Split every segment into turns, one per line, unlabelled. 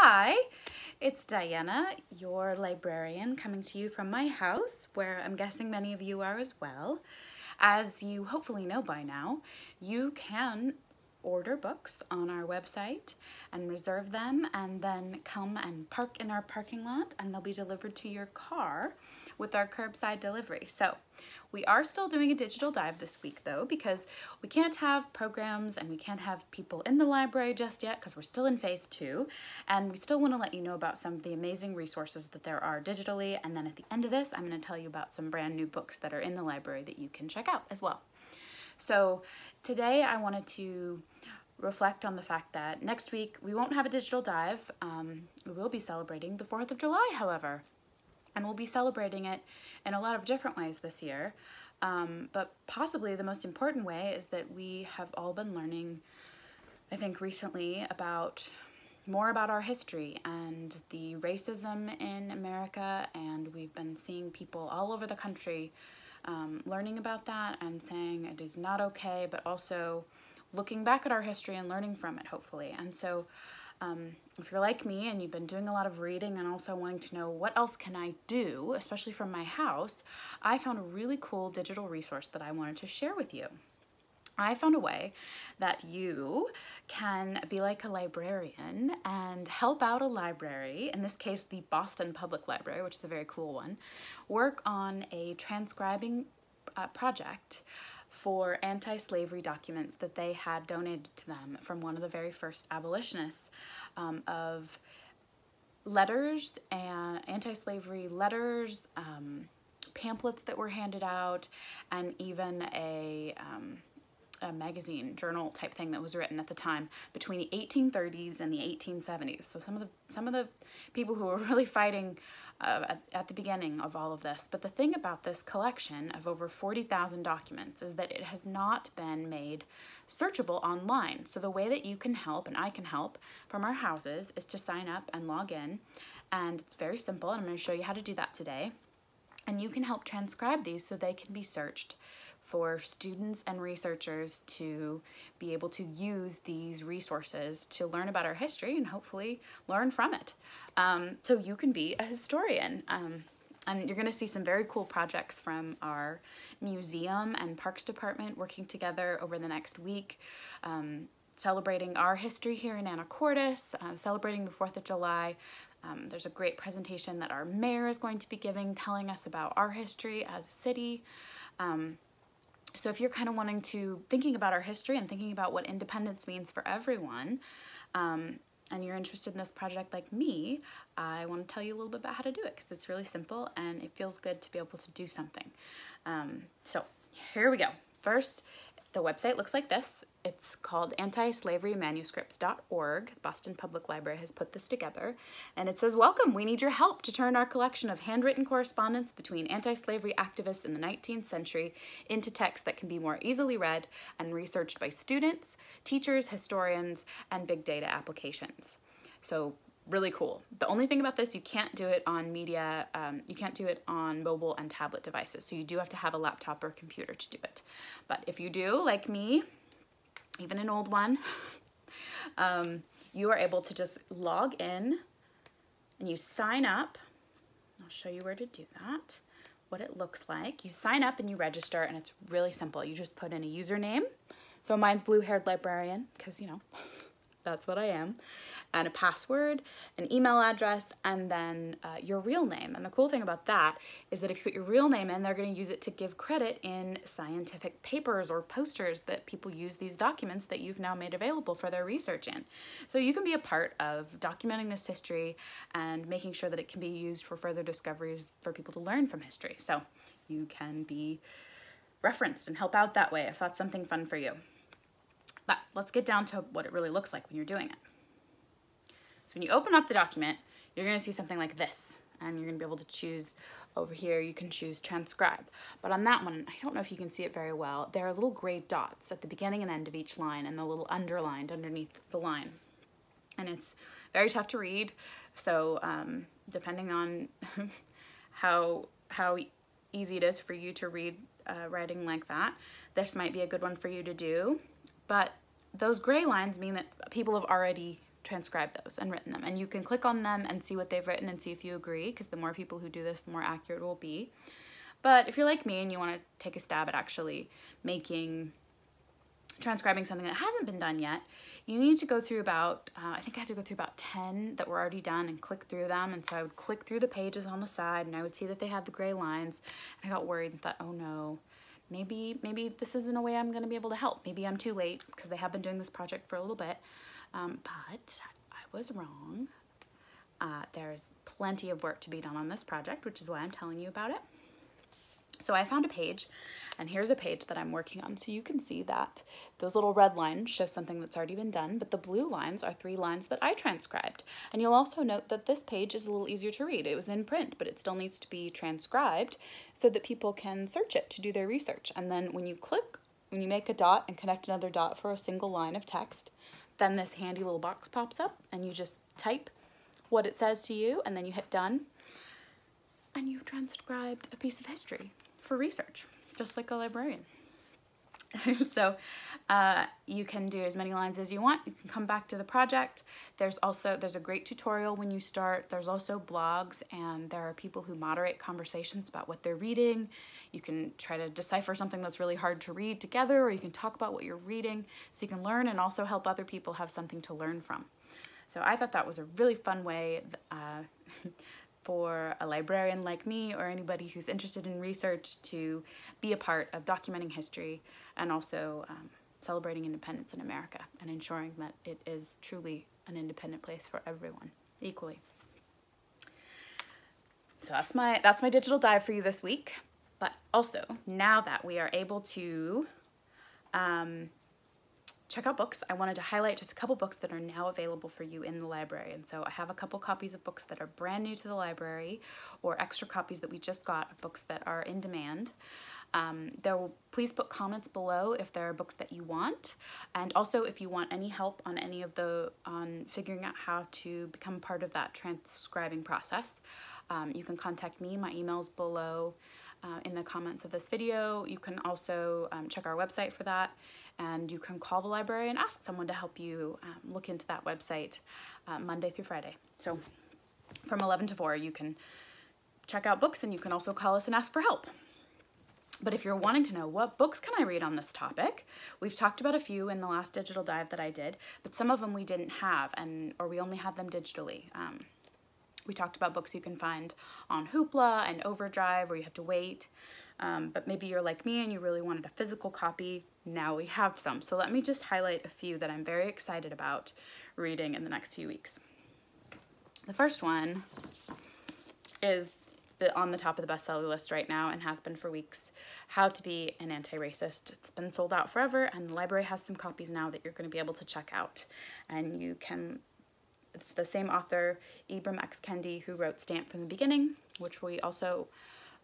Hi, it's Diana, your librarian, coming to you from my house, where I'm guessing many of you are as well. As you hopefully know by now, you can order books on our website and reserve them and then come and park in our parking lot and they'll be delivered to your car with our curbside delivery. So we are still doing a digital dive this week though, because we can't have programs and we can't have people in the library just yet because we're still in phase 2, and we still want to let you know about some of the amazing resources that there are digitally, and then at the end of this I'm going to tell you about some brand new books that are in the library that you can check out as well. So today I wanted to reflect on the fact that next week we won't have a digital dive. We will be celebrating the 4th of July, however, and we'll be celebrating it in a lot of different ways this year. But possibly the most important way is that we have all been learning, I think recently, more about our history and the racism in America, and we've been seeing people all over the country learning about that and saying it is not okay, but also looking back at our history and learning from it, hopefully. And so if you're like me and you've been doing a lot of reading and also wanting to know what else can I do, especially from my house, I found a really cool digital resource that I wanted to share with you. I found a way that you can be like a librarian and help out a library, in this case the Boston Public Library, which is a very cool one, work on a transcribing project for anti-slavery documents that they had donated to them from one of the very first abolitionists, of letters and anti-slavery letters, pamphlets that were handed out, and even a magazine journal type thing that was written at the time between the 1830s and the 1870s. So some of the people who were really fighting at the beginning of all of this. But the thing about this collection of over 40,000 documents is that it has not been made searchable online. So the way that you can help, and I can help from our houses, is to sign up and log in. And it's very simple, and I'm going to show you how to do that today. And you can help transcribe these so they can be searched for students and researchers to be able to use these resources to learn about our history and hopefully learn from it. So you can be a historian. And you're going to see some very cool projects from our museum and parks department working together over the next week, celebrating our history here in Anacortes, celebrating the 4th of July. There's a great presentation that our mayor is going to be giving, telling us about our history as a city. So if you're kind of thinking about our history and thinking about what independence means for everyone, and you're interested in this project like me, I want to tell you a little bit about how to do it, because it's really simple and it feels good to be able to do something. So here we go. First, the website looks like this. It's called antislaverymanuscripts.org. Boston Public Library has put this together, and it says, "Welcome, we need your help to turn our collection of handwritten correspondence between anti-slavery activists in the 19th century into text that can be more easily read and researched by students, teachers, historians, and big data applications." So really cool. The only thing about this, you can't do it on media, you can't do it on mobile and tablet devices, so you do have to have a laptop or computer to do it. But if you do, like me, even an old one, you are able to just log in and you sign up. I'll show you where to do that, what it looks like. You sign up and you register, and it's really simple. You just put in a username. So mine's blue-haired librarian, because, you know, that's what I am, and a password, an email address, and then your real name. And the cool thing about that is that if you put your real name in, they're going to use it to give credit in scientific papers or posters that people use these documents that you've now made available for their research in. So you can be a part of documenting this history and making sure that it can be used for further discoveries for people to learn from history. So you can be referenced and help out that way if that's something fun for you. But let's get down to what it really looks like when you're doing it. So when you open up the document, you're going to see something like this, and you're going to be able to choose over here. You can choose transcribe. But on that one, I don't know if you can see it very well, there are little gray dots at the beginning and end of each line, and the little underlined underneath the line. And it's very tough to read, so depending on how easy it is for you to read writing like that, this might be a good one for you to do. But those gray lines mean that people have already transcribed those and written them. And you can click on them and see what they've written and see if you agree, because the more people who do this, the more accurate it will be. But if you're like me and you want to take a stab at actually transcribing something that hasn't been done yet, you need to go through about, I think I had to go through about 10 that were already done and click through them. And so I would click through the pages on the side and I would see that they had the gray lines. And I got worried and thought, oh no, maybe this isn't a way I'm going to be able to help. Maybe I'm too late, because they have been doing this project for a little bit. But I was wrong. There's plenty of work to be done on this project, which is why I'm telling you about it. So I found a page, and here's a page that I'm working on. So you can see that those little red lines show something that's already been done, but the blue lines are 3 lines that I transcribed. And you'll also note that this page is a little easier to read. It was in print, but it still needs to be transcribed so that people can search it to do their research. And then when you make a dot and connect another dot for a single line of text, then this handy little box pops up and you just type what it says to you, and then you hit done, and you've transcribed a piece of history for research, just like a librarian. So you can do as many lines as you want. You can come back to the project. There's a great tutorial when you start. There's also blogs, and there are people who moderate conversations about what they're reading. You can try to decipher something that's really hard to read together, or you can talk about what you're reading so you can learn and also help other people have something to learn from. So I thought that was a really fun way for a librarian like me, or anybody who's interested in research, to be a part of documenting history and also celebrating independence in America and ensuring that it is truly an independent place for everyone equally. So that's my digital dive for you this week. But also, now that we are able to check out books, I wanted to highlight just a couple books that are now available for you in the library. And so I have a couple copies of books that are brand new to the library, or extra copies that we just got of books that are in demand. Please put comments below if there are books that you want, and also if you want any help on on figuring out how to become part of that transcribing process. You can contact me. My email's below in the comments of this video. You can also check our website for that, and you can call the library and ask someone to help you look into that website Monday through Friday. So from 11 to 4 you can check out books, and you can also call us and ask for help. But if you're wanting to know what books can I read on this topic, we've talked about a few in the last digital dive that I did, but some of them we didn't have, or we only had them digitally. We talked about books you can find on Hoopla and Overdrive where you have to wait, but maybe you're like me and you really wanted a physical copy. Now we have some. So let me just highlight a few that I'm very excited about reading in the next few weeks. The first one is on the top of the bestseller list right now and has been for weeks, How to Be an Anti-Racist. It's been sold out forever, and the library has some copies now that you're going to be able to check out. And it's the same author, Ibram X. Kendi, who wrote Stamped from the Beginning, which we also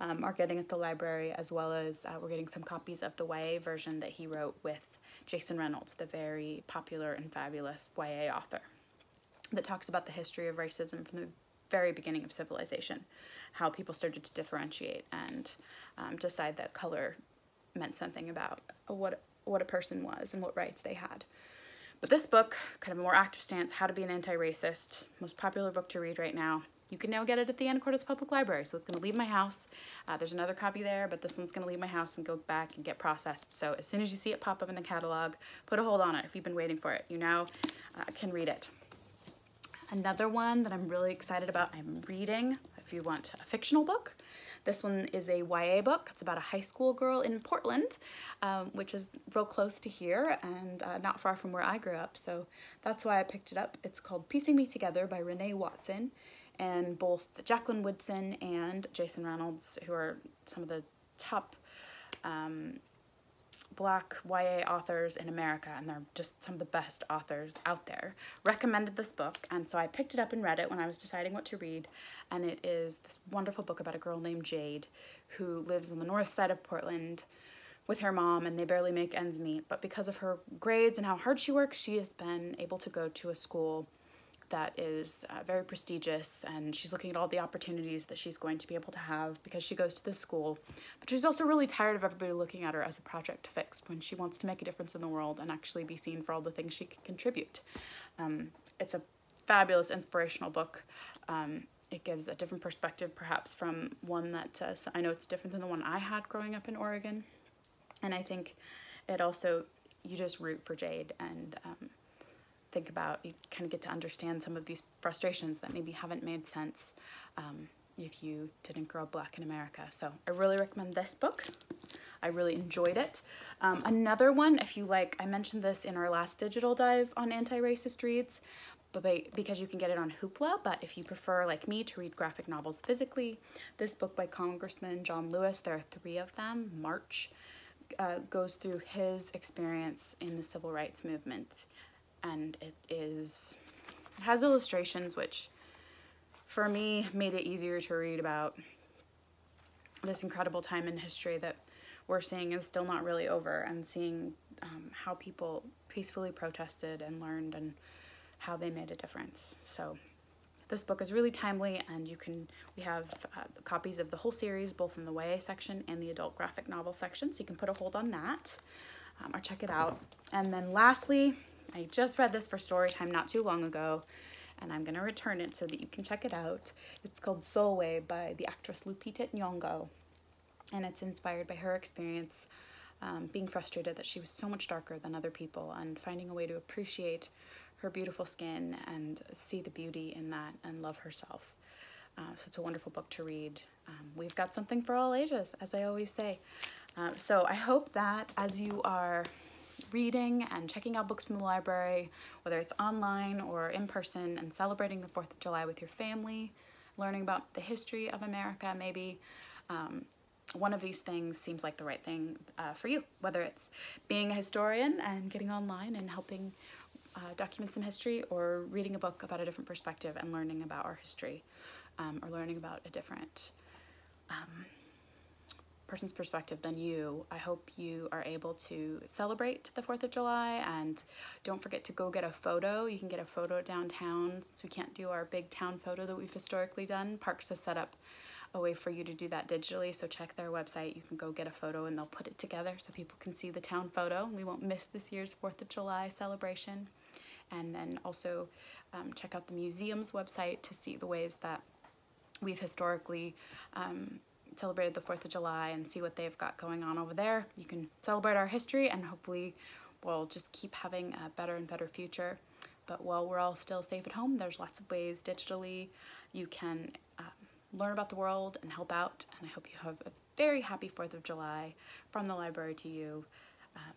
are getting at the library, as well as we're getting some copies of the YA version that he wrote with Jason Reynolds, the very popular and fabulous YA author, that talks about the history of racism from the very beginning of civilization, how people started to differentiate and decide that color meant something about what a person was and what rights they had. But this book, kind of a more active stance, How to Be an Anti-Racist, most popular book to read right now. You can now get it at the Anacortes Public Library, so it's going to leave my house. There's another copy there, but this one's going to leave my house and go back and get processed. So as soon as you see it pop up in the catalog, put a hold on it if you've been waiting for it. You now can read it. Another one that I'm really excited about, I'm reading, if you want a fictional book. This one is a YA book. It's about a high school girl in Portland, which is real close to here and not far from where I grew up, so that's why I picked it up. It's called Piecing Me Together by Renee Watson, and both Jacqueline Woodson and Jason Reynolds, who are some of the top Black YA authors in America, and they're just some of the best authors out there, recommended this book, and so I picked it up and read it when I was deciding what to read. And it is this wonderful book about a girl named Jade who lives on the north side of Portland with her mom, and they barely make ends meet, but because of her grades and how hard she works, she has been able to go to a school that is very prestigious, and she's looking at all the opportunities that she's going to be able to have because she goes to this school. But she's also really tired of everybody looking at her as a project to fix when she wants to make a difference in the world and actually be seen for all the things she can contribute. it's a fabulous inspirational book. It gives a different perspective perhaps from one that I know it's different than the one I had growing up in Oregon. And I think it also, you just root for Jade and think about, you kind of get to understand some of these frustrations that maybe haven't made sense if you didn't grow up Black in America. So I really recommend this book. I really enjoyed it. Another one, if you like, I mentioned this in our last digital dive on anti-racist reads, but because you can get it on Hoopla, but if you prefer, like me, to read graphic novels physically, this book by Congressman John Lewis, there are 3 of them, March, goes through his experience in the civil rights movement. And it has illustrations which, for me, made it easier to read about this incredible time in history that we're seeing is still not really over, and seeing how people peacefully protested and learned and how they made a difference. So this book is really timely, and we have copies of the whole series, both in the YA section and the adult graphic novel section, so you can put a hold on that or check it out. And then lastly, I just read this for story time not too long ago, and I'm gonna return it so that you can check it out. It's called Solway by the actress Lupita Nyong'o, and it's inspired by her experience being frustrated that she was so much darker than other people, and finding a way to appreciate her beautiful skin and see the beauty in that and love herself. So it's a wonderful book to read. We've got something for all ages, as I always say. So I hope that as you are reading and checking out books from the library, whether it's online or in person, and celebrating the 4th of July with your family, learning about the history of America, maybe one of these things seems like the right thing for you, whether it's being a historian and getting online and helping document some history, or reading a book about a different perspective and learning about our history, or learning about a different person's perspective than you. I hope you are able to celebrate the 4th of July, and don't forget to go get a photo. You can get a photo downtown, since we can't do our big town photo that we've historically done. Parks has set up a way for you to do that digitally, so check their website. You can go get a photo and they'll put it together so people can see the town photo. We won't miss this year's 4th of July celebration. And then also check out the museum's website to see the ways that we've historically celebrated the 4th of July, and see what they've got going on over there. You can celebrate our history, and hopefully we'll just keep having a better and better future. But while we're all still safe at home, there's lots of ways digitally you can learn about the world and help out. And I hope you have a very happy 4th of July from the library to you.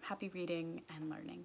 Happy reading and learning.